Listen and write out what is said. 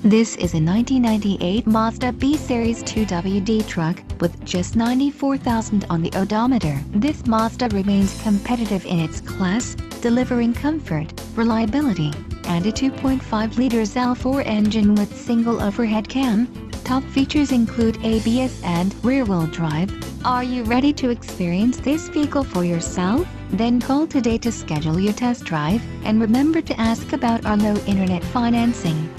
This is a 1998 Mazda B-Series 2WD truck with just 94,000 on the odometer. This Mazda remains competitive in its class, delivering comfort, reliability, and a 2.5-liter L4 engine with single overhead cam. Top features include ABS and rear-wheel drive. Are you ready to experience this vehicle for yourself? Then call today to schedule your test drive, and remember to ask about our low internet financing.